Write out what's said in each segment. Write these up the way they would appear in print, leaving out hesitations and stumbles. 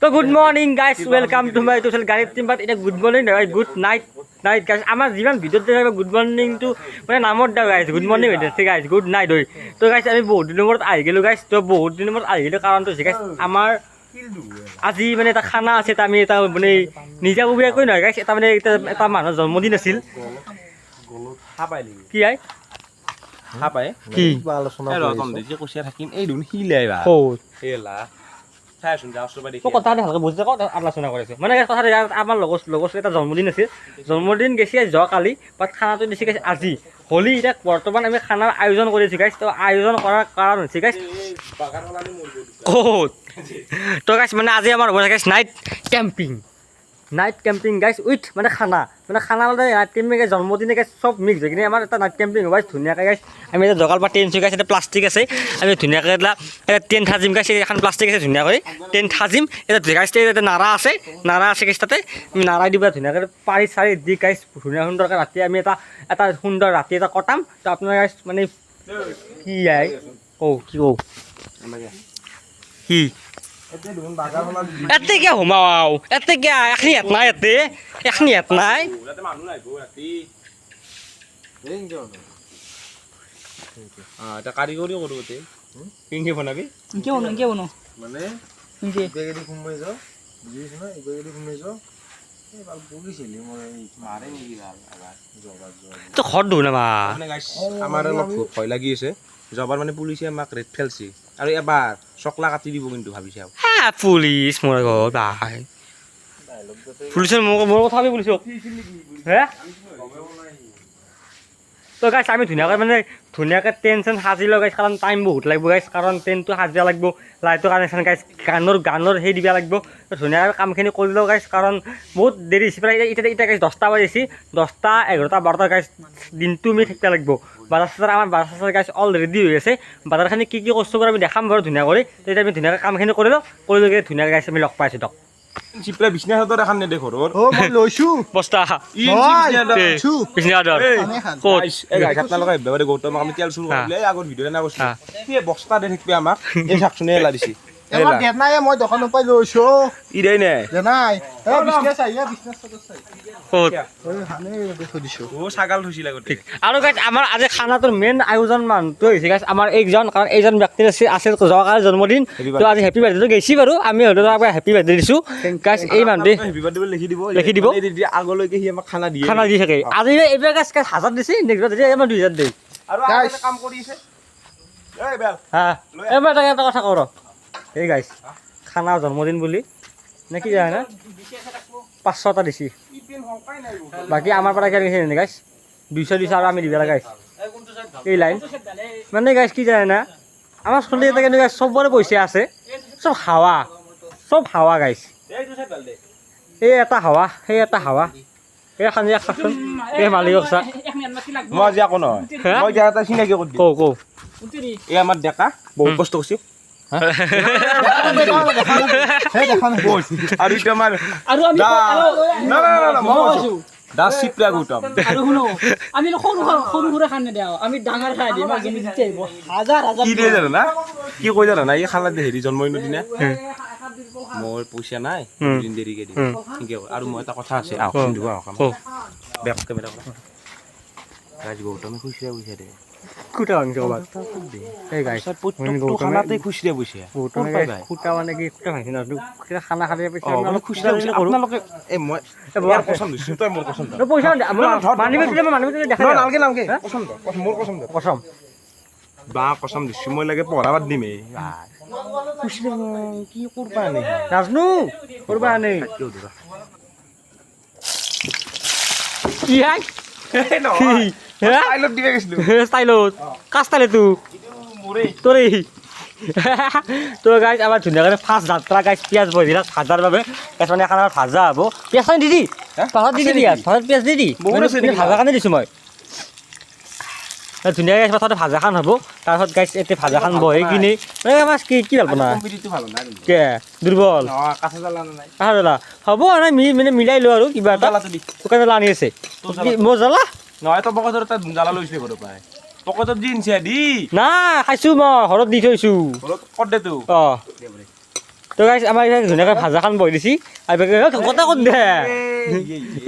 So good morning guys, welcome to my social garib team. But এটা good morning নহয়, good night guys. আমাৰ যিমান ভিডিঅ'ত দেখাব good morning টো মানে নামত দাও guys, good morning হৈ আছে guys, good night হয়। তো guys আমি বহুত দিনৰ মূৰত আহি গেলো guys, তো বহুত দিনৰ মূৰত আহি গেলো কাৰণটো হৈছে guys আমাৰ আজি মানে এটা খানা আছে, আমি এটা মানে নিজাববীয়াকৈ নহয় guys, এটা মানে এটা মানুহৰ জন্মদিন আছিল। কি আই হাপায় কি আলোচনা ৰতন দেখি কইছা থাকিম এই দুন হিলাই বা হেলা চাই শুন যাও সবাই দেখি তো কথা ভালকৈ বুজি যাও আলোচনা কৰিছো মানে কথা আমাৰ লগৰ এটা জন্মদিন আছিল, জন্মদিন গেছি যোৱা কালি বাট খানাটো দিছি গাইছ আজি হলি। এটা বৰ্তমান আমি খানাৰ আয়োজন কৰিছো গাইছ, তো আয়োজন কৰাৰ কাৰণ হৈছে গাইছ তো গাইছ মানে আজি আমাৰ হ'ব গাইছ নাইট কেম্পিং গাইছ উইথ মানে খানা মানে নাইট কেম্পিং গাইছ জন্মদিনে গাইছ চব মিক্স হৈ কিনে আমাৰ এটা নাইট কেম্পিং হ'ব ধুনীয়াকৈ গাইছ। আমি এটা জগাল পৰা টেণ্ট গাইছ, এটা প্লাষ্টিক আছে, আমি ধুনীয়াকৈ এটা টেণ্ট সাজিম গাইছ, এখন প্লাষ্টিক আছে ধুনীয়াকৈ টেণ্ট সাজিম। এটা গাইছ এটা নাৰা আছে গাইছ, তাতে আমি নাৰাই দিব ধুনীয়াকৈ পাৰি চাৰি দি গাইছ ধুনীয়া সুন্দৰকৈ ৰাতি আমি এটা সুন্দৰ ৰাতি এটা কটাম। তো আপোনাৰ গাইছ মানে কি আই কি এতে কিয় সোমাও এতে কিয় এখনি ইয়াত নাই এখনি ইয়াত নাই এটা কারিগরি করব তে কিংকে বানাবি ইনকে বনো মানে ইনকে বেগেডি ঘুমাই যাও বুঝিস না এই বেগেডি ঘুমাই যাও এই বাল পুলিশলি মই মারে নিবি আবার জবাব তো ঘর দৌ না মা মানে গাইস আমার অলপ ভয় লাগি আছে জবাব মানে পুলিশে আমাক রেড ফেলছি আর এবার সকলা কাটি দিব কিন্তু ভাবিছে হ্যাঁ পুলিশ মোর ঘর ভাই পুলিশের মোর কথা ভাবি পুলিশ হ্যাঁ। তো গাইছ আমি ধুনীয়াকৈ টেনশ্যন সাজি লওঁ গাইছ, কাৰণ টাইম বহুত লাগিব গাইছ, কাৰণ টেণ্টটো সাজিব লাগিব, লাইটৰ কানেকশ্যন গাইছ, গানৰ সেই দিব লাগিব। ধুনীয়াকৈ কামখিনি কৰি লওঁ গাইছ, কাৰণ বহুত দেৰি হৈছে প্ৰায় এতিয়া গাইছ 10টা বাজিছে, 10টা 11টা 12টা গাইছ দিনটো আমি থাকিব লাগিব। বাজাৰ আমাৰ বাজাৰ গাইছ অল ৰেডি হৈ আছে, বাজাৰখিনি কি কষ্ট কৰি আমি দেখাম বাৰু ধুনীয়া কৰি। তেতিয়া আমি ধুনীয়াকৈ কামখিনি কৰি লওঁ, কৰি লৈ ধুনীয়াকৈ গাইছ আমি লগ পাইছোঁ দিয়ক। চিপৰা বিছনা হাতৰ এখন নেদে ঘৰৰ ও মই লৈছো বস্তা মই ক'ত এই গাইছ আপোনালোকে ভাবিব গৌতমক আমি তেল চুৰ কৰিলে আগৰ ভিডিঅ' না কৈছো কি বস্তা দে থাকিবি আমাক এই চাকচোনে এলা দিছি এবাৰ দেত নাই মই দোকানৰ পৰা লৈছো ইৰাই নাই দে নাই এ বিজনেছ আইয়া বিজনেছ চাই ক'ত ঐ হানে দেখো দিছো ও ছাগাল থৈছিল আগতে আৰু গাইছ আমাৰ আজি খানাটোৰ মেইন আয়োজন মানুহটো হৈছে গাইছ আমাৰ এইজন, কাৰণ এইজন ব্যক্তিৰ আছে যোৱাকালি জন্মদিন। তো আজি হেপী বাৰ্থডেটো গৈছি বাৰু, আমি হ'লেও তাৰ হেপী বাৰ্থডে দিছোঁ গাইছ। এই মানুহটোৱে হেপী বাৰ্থডে লিখি দিব আগলৈকে সি আমাক খানা দি থাকে। আজি এইবাৰ গাইছ 1000 দিছে, নেক্সট বাৰ আমাৰ 2000 দিয়ে আৰু কাম কৰি আছে এই বেল হা। এইবাৰ এটা কথা কওঁ এই গাইছ খানা জন্মদিন বুলি নে কি জানে না 500টা দিছি, বাকী আমাৰ পৰা কি দিছে গাইছ 200 দিছে আৰু আমি দিব লাগে গাইছ এই লাইন মানে গাইছ কি জানে না আমাৰ চলি এটা কিন্তু গাইছ চবৰে পইচা আছে, চব হাৱা গাইছ। এই এটা হাৱা সেই এটা হাৱা এই খানি চাচোন এই মালিকক চা মই আজি আকৌ নহয় মই এতিয়া এটা চিনাকি কৰি দিম কওঁ এই আমাৰ ডেকা বহুত কষ্ট কৰিছে আৰু এতিয়া আমাৰ আৰু আমি না দাস চিপৰা গৌতম আৰু শুনো আমি সৰু সুৰা খান নেদেও, আমি ডাঙৰ খাই দিম জমি দিতে হাজাৰ কি দিয়ে জানো না কি কৈ জানো না এই খানা হেৰি জন্মদিনৰ দিনা মোৰ পইচা নাই দিন দেৰিকে দিম ঠিক আছে। আৰু মই এটা কথা আছে দিব বেক কেমেৰা গাইজ গৌতমে খুচৰা পইচা দে খুটা ভাঙিছে ক'ৰবাত এই গাইছ খানাতে খুচৰা পইচা খুটা মানে কি খুটা ভাঙিছে ন খানা খালে পইচা খুচৰা পইচা আপোনালোকে এই মই পচন্দ দিছোঁ তই মোৰ পচন্দ পইচা মানিব দেখা নালগে নালগে পচন্দ মোৰ পচন্দ কচম বা কচম দিছোঁ মই লাগে পঢ়া বাদ দিম খুচৰা কি কৰবা নে নাজনো কৰবা আনে কি হাই ষ্টাইলত দিবে গৈছিলোঁ ষ্টাইলত কা ষ্টাইলে তোৰে তো গাইছ আমাৰ ধুনীয়াকৈ ফাৰ্ষ্ট যাত্ৰা গাইছ পিঁয়াজ বহিলাক ভাজাৰ বাবে গাইছ মানে এখন ভাজা হ'ব পিঁয়াজ খানি দি পাছত দি পিঁয়াজ ভাজত পিঁয়াজ দি ভাজা কাৰণে দিছোঁ মই ধুনীয়াকৈ গাইছ পাছতে ভাজাখন হ'ব। তাৰপিছত গাইছ এতিয়া ভাজাখন বহি কিনি মানে আমাৰ কি ভাল বনা কে দুৰ্বল কাঁচা জ্বলা হ'ব আৰু মানে মিলাই লওঁ আৰু কিবা এটা দোকান জ্বলা আনি আছে মোৰ জ্বলা নহয় তই পকেটত এটা জ্বালা লৈছে ঘৰৰ পৰাই পকেটত দিনছে দি না খাইছোঁ মই ঘৰত দি থৈছোঁ ঘৰত ক'ত দে তো অঁ তো গাইছ আমাৰ এইফালে ধুনীয়াকৈ ভাজাখন বহি দিছি আৰু কথা ক'ত দে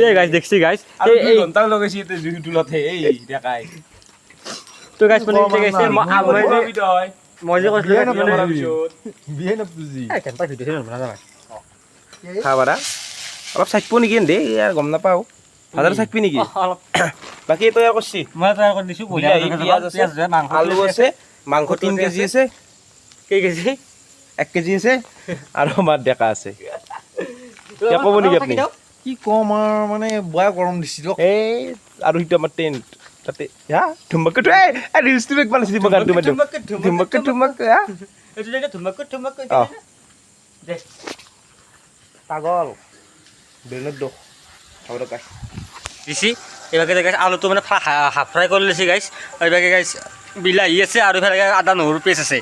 এই গাইছ দেখছি গাইছ আৰু 2 ঘণ্টা লগাইছি এতে জুই তুলতে এই দেখাই তো গাইছ মানে গাইছে মই যে কৈছিলোঁ বিয়ে নপুজি এই কেনটা ভিডিঅ' চিডিঅ' বনাবা খাবাৰা অলপ চাকপো নেকি দে ইয়াৰ গম নাপাওঁ হাজাৰ চাকপি নেকি অলপ বাকী তৈয়াৰ কৰছি মই তৈয়াৰ কৰি দিছোঁ বিলাহী, পিয়াজ আছে, মাংস আলু আছে মাংস 3 কেজি আছে কেই কেজি 1 কেজি আছে আৰু আমাৰ ডেকা আছে কিয় ক'ব নেকি আপুনি কি কম আৰু মানে বয়া গৰম দিছিল এই আৰু সেইটো আমাৰ টেণ্ট তাতে হা ধুমকে এই ৰিলছটো এক বানাইছি দিব গানটো মাতো ধুমকে হা এইটো যে ধুমক অ দে পাগল বেনত দুখ খাব গাইছ দিছি এইভাগে গাইছ আলুটো মানে হাফ ফ্ৰাই কৰি লৈছে গাইছ এইভাগে গাইছ বিলাহী আছে আৰু এইফালে আদা নহৰু পেষ্ট আছে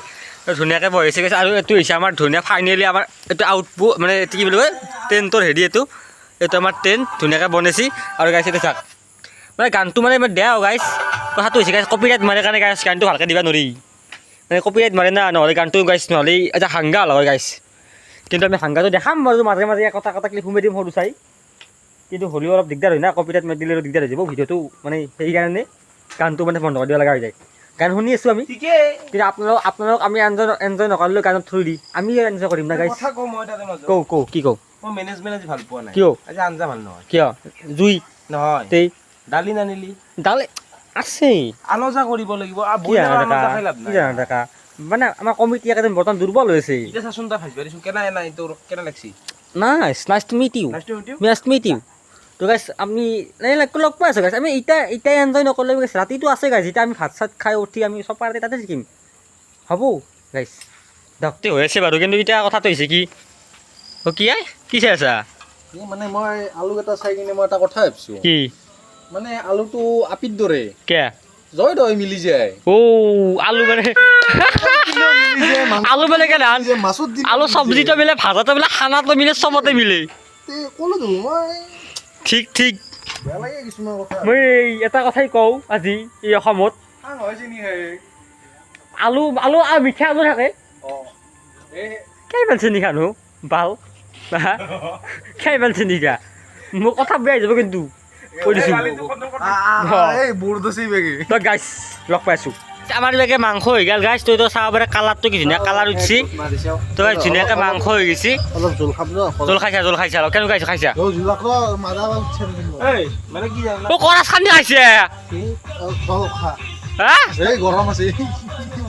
ধুনীয়াকৈ বহিছে গাইছ আৰু এইটো হৈছে আমাৰ ধুনীয়া ফাইনেলি আমাৰ এইটো আউটপুট মানে এইটো কি বুলি কয় টেণ্টৰ হেৰি এইটো আমাৰ টেণ্ট ধুনীয়াকৈ বনাইছি আৰু গাইছ এইটো চাওক মানে গানটো মানে ইমান বেয়া গাইছ কথাটো হৈছে গাইছ কপিৰাইট মাৰে কাৰণে গাইছ গানটো ভালকৈ দিব নোৱাৰি মানে কপিৰাইট মাৰে না নহ'লে গানটো গাইছ নহ'লে এটা হাংগা হ'ল হয় গাইছ কিন্তু আমি হাংগাটো দেখাম বাৰু মাজে মাজে এটা ক্লিপ সোমাই দিম সৰু চাই কিন্তু হ'লেও অলপ দিগদাৰ হয় না কপিৰাইট মাৰি দিলে দিগদাৰ হৈ যাব ভিডিঅ'টো মানে সেইকাৰণে গানটো মানে বন্ধ কৰি দিব লগা হৈ যায় গান শুনি আছোঁ আমি কিন্তু আপোনালোক আমি এনজয় নকৰিলেও গানত থৈ দি আমি এনজয় কৰিম না গাইছ কথা কওঁ মই তাতে মাজত কওঁ কি কওঁ মই মেনেজমেণ্ট আজি ভাল পোৱা নাই কিয় আজি আঞ্জা ভাল নহয় কিয় জুই নহয় তেই দালি নানিলি ডালে আছেই আলোচনা কৰিব লাগিব আৰু কি বইলা জানা আলোচনা খাই লাভ কি নাই জানা ডেকা মানে আমাৰ কমিটি একেদিন বৰ্তমান দুৰ্বল হৈছে এতিয়া চাচোন তই ভাবিব দিছোঁ কেনে নাই তোৰ কেনে লাগছি nice to meet you nice to meet you তো গাইছ আমি লগ পাই আছোঁ গাইছ আমি এতিয়া এনজয় নকৰিলে গাইছ ৰাতিটো আছে গাইছ এতিয়া আমি ভাত চাত খাই উঠি আমি চব পাৰ্টি তাতে শিকিম হ'ব গাইছ দক্তি হৈ আছে বাৰু কিন্তু এতিয়া কথাটো হৈছে কি অ' কি কি চাই আছা মানে মই আলু এটা চাই কিনে মই এটা কথা ভাবিছোঁ কি মানে আলুটো আপিৰ দৰে কে জয় দয় মিলি যায় আলু মানে আলু মানে কেনে মাছত আলু চব্জিটো মিলে ভাজাটো মিলে খানাটো মিলে চবতে মিলে ক'লো মই ঠিক বেয়া লাগে কিছুমান কথা মই এটা কথাই কওঁ আজি এই অসমত আলু মিঠা আলু থাকে কেইমান চেনি খানো বাল কেইমান চেনি খা মোৰ কথা বেয়া হৈ যাব কিন্তু কৈ দিছোঁ এই বুঢ় দচি বেগি তই গাইছ লগ পাইছোঁ আমাৰ এইভাগে মাংস হৈ গ'ল গাইছ তইতো চাব পাৰে কালাৰটো কি ধুনীয়া কালাৰ উঠছি তই ধুনীয়াকৈ মাংস হৈ গৈছি অলপ জোল খাব জোল খাইছা অলপ কেনেকুৱা খাইছা জোল আকৌ মাজা এই মানে কি জানা অ' কৰা চানি খাইছে খা হা এই গৰম আছে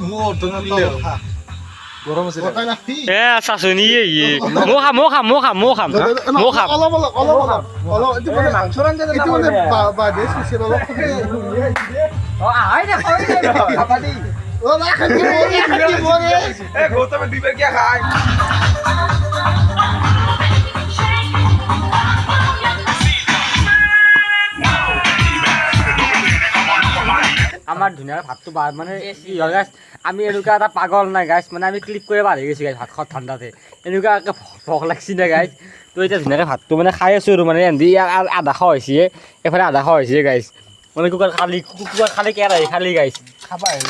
মোৰ গৰম আছে এ চাচনি মই খাম অলপ এইটো মানে মাংস আঞ্জা এইটো মানে বাদে স্পেচিয়েল অলপ গৌতমে দুইবাৰ কিয় খায় আমাৰ ধুনীয়া ভাতটো মানে কি হয় গাইছ আমি এনেকুৱা এটা পাগল নাই গাইছ মানে আমি ক্লিপ কৰি বাঢ়ি গৈছোঁ গাইছ ভাত খোৱা ঠাণ্ডাতে এনেকুৱাকৈ ভোক লাগছি না গাইছ তো এতিয়া ধুনীয়াকৈ ভাতটো মানে খাই আছোঁ আৰু মানে এহেঁতি আধা খোৱা হৈছে এইফালে আধা খোৱা হৈছে গাইছ মানে কুকাৰ খালি কেৰাহী গাইছ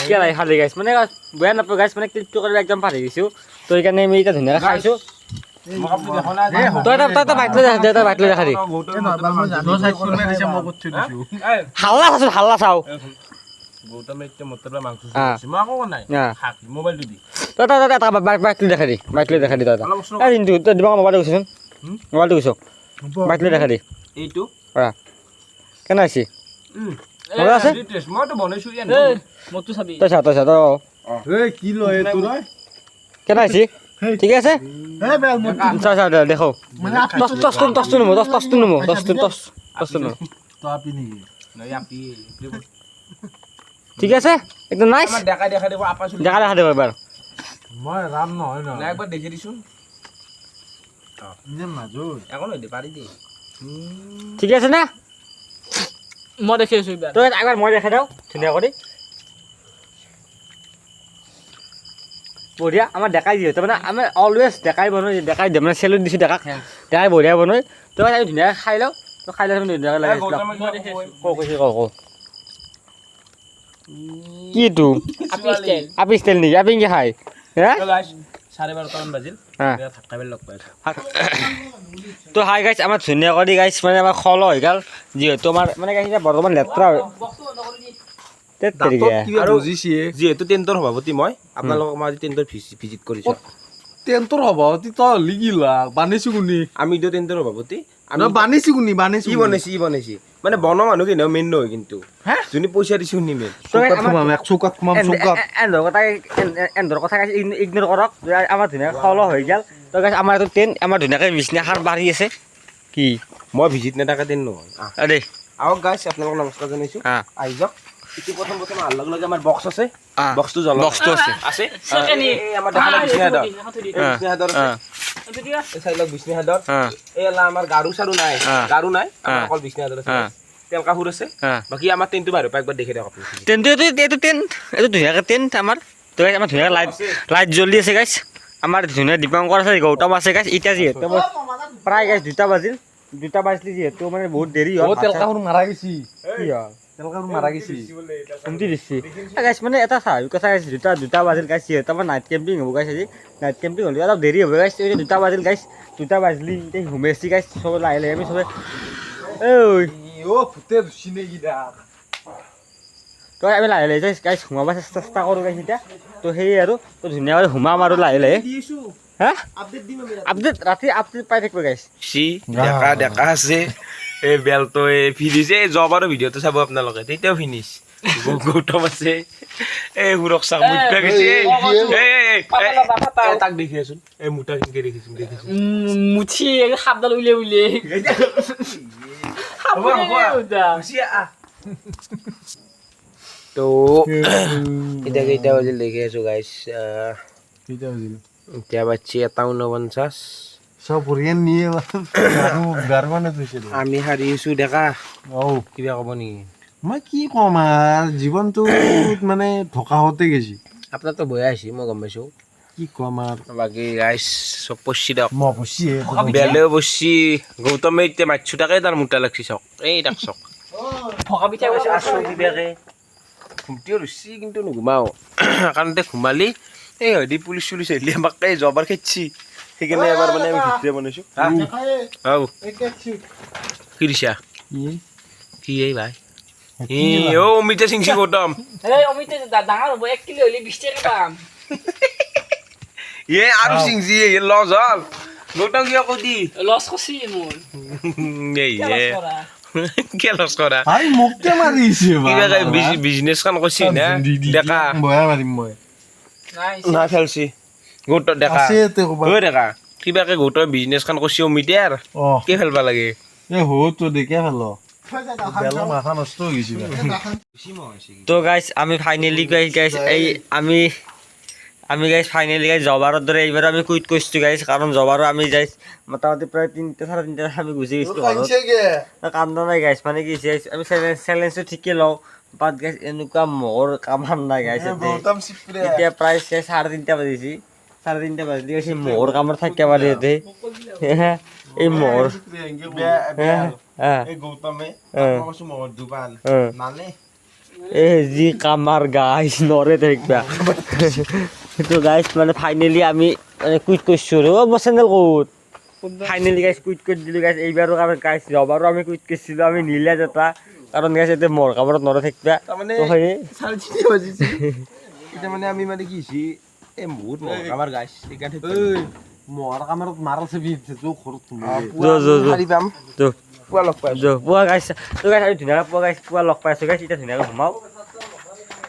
কেৰাহী খালি গাইছ মানে বেয়া নাপাওঁ গাইছ মানে ক্লিপটো কৰি একদম পাহৰি গৈছোঁ তো সেইকাৰণে আমি এতিয়া ধুনীয়াকৈ খাইছোঁ তই ভাত লৈ দেখা দি হাল্লা চাওঁ গৌতমে এতিয়া মতৰ মাংস মই আকৌ নাই শাক মোবাইলটো দি তই বাইক লৈ দেখা দি তই কিন্তু তই দিব মোবাইলটো কৈছোচোন মোবাইলটো কৈছ বাইক লৈ দেখা দি এইটো কেনে আছে মজা আছে মইতো বনাইছোঁ মোৰটো চাবি তই চা কি লয় তোৰ কেনে আছে ঠিকে আছে চা দেখো টচটো নমো ঠিক আছে একদম নাইচ দেখাই দিব আপা দেখা দিব এবাৰ মই ৰাম নহয় ন একবাৰ দেখি দিছোঁ একো নহয় দে পাৰি দে ঠিক আছে না মই দেখি আছোঁ এইবাৰ তই একবাৰ মই দেখাই দিওঁ ধুনীয়া কৰি বঢ়িয়া আমাৰ ডেকাই দিয়ে তাৰমানে আমি অলৱেজ ডেকাই দেখাই দিয়ে মানে চেলুট দিছোঁ ডেকাই বঢ়িয়া বনাই তই আমি ধুনীয়াকৈ খাই লওঁ তই খাই লওঁ ধুনীয়াকৈ লাগে ক কি এইটো আপি ষ্টাইল নেকি আপি কি খাই হা 12:30 বাজিল হা। ভাত খাবলৈ লগ পাই আছো তো হাই গাইছ আমাৰ ধুনীয়া কৰি গাইছ মানে আমাৰ খল হৈ গ'ল যিহেতু আমাৰ মানে গাইছ এতিয়া বৰ্তমান লেতেৰা হয় তেত তেৰিকে আৰু যিহেতু টেণ্টৰ সভাপতি মই আপোনালোকক মই আজি টেণ্টৰ ভিজিট কৰিছোঁ টেণ্টৰ সভাপতি তই হলি গিলা বানিছো কোনি আমি এতিয়া টেণ্টৰ সভাপতি আমি বানিছো কোনি বানিছো ই বনাইছি মানে বন মানুহ কি মেইন নহয় কিন্তু যোনে পইচা দিছে শুনি মেইন চৌকাত সোমাম চৌকাত এন্দৰ কথা গাইছ ইগন'ৰ কৰক যে আমাৰ ধুনীয়া খল হৈ গ'ল তো গাইছ আমাৰ এইটো টেণ্ট আমাৰ ধুনীয়াকৈ বিছনাখন বাঢ়ি আছে কি মই ভিজিট নেথাকা টেণ্ট নহয় দেই আহক গাইছ আপোনালোকক নমস্কাৰ জনাইছোঁ আহি যাওক এইটো প্ৰথম অহাৰ লগে লগে আমাৰ বক্স আছে বক্সটো জ্বলাওক বক্সটো আছে আছে চেকেনি এই আমাৰ দেখা নাই বিছনা হাদৰ হা। বিছনা হাদৰ আছে এই চাই লওক বিছনা হাদৰ এই এলা আমাৰ গাৰু চাৰু নাই গাৰু নাই আমাৰ অকল বিছনা হাদৰ আছে তেল কাপোৰ আছে বাকী আমাৰ টেণ্টটো বাহিৰৰ পৰা একবাৰ দেখি দিয়ক আপুনি টেণ্টটো এইটো টেণ্ট এইটো ধুনীয়াকৈ টেণ্ট আমাৰ তো গাইছ আমাৰ ধুনীয়াকৈ লাইট জ্বলি আছে গাইছ আমাৰ ধুনীয়া দীপাংকৰ আছে গৌতম আছে গাইছ এতিয়া যিহেতু মই প্ৰায় গাইছ 2টা বাজিল 2টা বাজিলে যিহেতু মানে বহুত দেৰি হ'ল তেল কাপোৰ মাৰা গৈছি কি হ'ল তেল কাপোৰ মাৰা গৈছি কমতি দিছি গাইছ মানে এটা স্বাভাৱিক কথা গাইছ 2টা বাজিল গাইছ যিহেতু আমাৰ নাইট কেম্পিং হ'ব গাইছ আজি নাইট কেম্পিং হ'লে অলপ দেৰি হ'ব গাইছ এতিয়া 2টা বাজিল গাইছ 2টা বাজিলি এতিয়া ঘুমেছি গাইছ চবে লাহে লাহে আমি চবে ঐ ফুটে চিনে গিলা তো আমি লাহে লাহে যাই গাইছ সোমাব চেষ্টা কৰোঁ গাইছ এতিয়া তো সেয়ে আৰু তো ধুনীয়াকৈ সোমাম আৰু লাহে লাহে হা আপডেট ৰাতি আপডেট পাই থাকিব গাইছ চি ডেকা আছে এই বেলটো এই ফিনিছ এই জবাৰো ভিডিঅ'টো চাব আপোনালোকে তেতিয়াও ফিনিছ গৌতম আছে এই সুৰক্ষা মুঠা গৈছে তাক দেখি আছোন এই মুঠা কেনেকৈ দেখিছোন মুঠি সাপডাল উলিয়াই তো এতিয়া কেইটা বাজিল দেখি আছো গাইছ এতিয়া বাজছে 1:49 সব কোরিয়ান নিয়ে গারমানে তুইছে আমি হাৰিছো ডেকা ও কিবা ক'ব নেকি মই কি কম আৰ জীবনটো মানে ধোকা হতে গেছি আপোনাৰতো বয়া আহিছে মই গম পাইছোঁ কি কম আর বাকী গাইছ চব পচি দিয়ক মই বসিয়ে বেলেও বসি গৌতমে এতিয়া মাতছো তাকে তাৰ মোটা লাগছি চাওক এই তাক চাওক ভকা পিঠাই আছো কিবাকে ঘুমটিও ৰুচি কিন্তু নুঘুমাও কাৰণ তে ঘুমালি এই হয়দি পুলিচ চুলিচ আহিলে আমাক এই জবাৰ খেদছি সেইকাৰণে এবাৰ মানে আমি ভিতৰে বনাইছোঁ আও কি দিছা কি এই ভাই অ অমিতা সিংচি গৌতম এই অমিতে ডাঙৰ হ'ব 1 কিলো হলি 20 টাকা পাম এ আৰু সিংচি এই লজ হল গৌতম কিয় কদি লছ কছি মোৰ এই কে লজ কৰা আই মুক্তে মাৰিছে কিবা বিজনেছ কাম কৰিছি না ডেকা বয়া মারিম মই না ফেলছি গৌতম ডেকা আছে তে কবা ঐ ডেকা কিবাকে গৌতম বিজনেছ কাম কৰিছি অমিতাৰ ও কে ফেলবা লাগে এ হো তো দেখে ফেলো বেলা মাথা নষ্ট হৈ গেছি তো গাইছ আমি ফাইনেলি গাইছ এই আমি গাইছ ফাইনেলি গাইছ জবাৰৰ দৰে এইবাৰ আমি কুইট কৰিছোঁ গাইছ কাৰণ জবাৰো আমি গাইছ মোটামুটি প্ৰায় 3টা 3:30 আমি গুচি গৈছিলোঁ ঘৰত কান্দা নাই গাইছ মানে কি হৈছে আমি চেলেঞ্জটো ঠিকে লওঁ বাট গাইছ এনেকুৱা মহৰ কামান নাই গাইছ এতিয়া প্ৰায় 3:30 বাজিছে 3:30 বাজিলে গাইছ মহৰ কামত থাকিব পাৰি ইয়াতে এই মহৰ এই গৌতমে কৈছো মহৰ দোকান নানে এই যি কামাৰ গাইছ নৰে থাকিবা তো গাইছ মানে ফাইনেলি আমি মানে কুইট কৰিছোঁ আৰু মোৰ চেনেল ক'ত ফাইনেলি গাইছ কুইট কৰি দিলোঁ গাইছ এইবাৰো কাৰণ গাইছ জবাৰো আমি কুইট কৰিছিলোঁ আমি নিলে এটা কাৰণ গাইছ এতিয়া মহৰ কামত নৰে থাকিবা তাৰমানে তো সেয়ে 3:30 বাজিছে এতিয়া মানে আমি মানে কি হৈছে এই বহুত মহৰ কামাৰ গাইছ সেইকাৰণে মহৰ কামত মাৰছে বিছে তো ঘৰত পাম পুৱা লগ পাইছোঁ পুৱা গাইছ তো গাইছ আমি ধুনীয়াকৈ পুৱা লগ পাইছোঁ গাইছ এতিয়া ধুনীয়াকৈ সোমাওঁ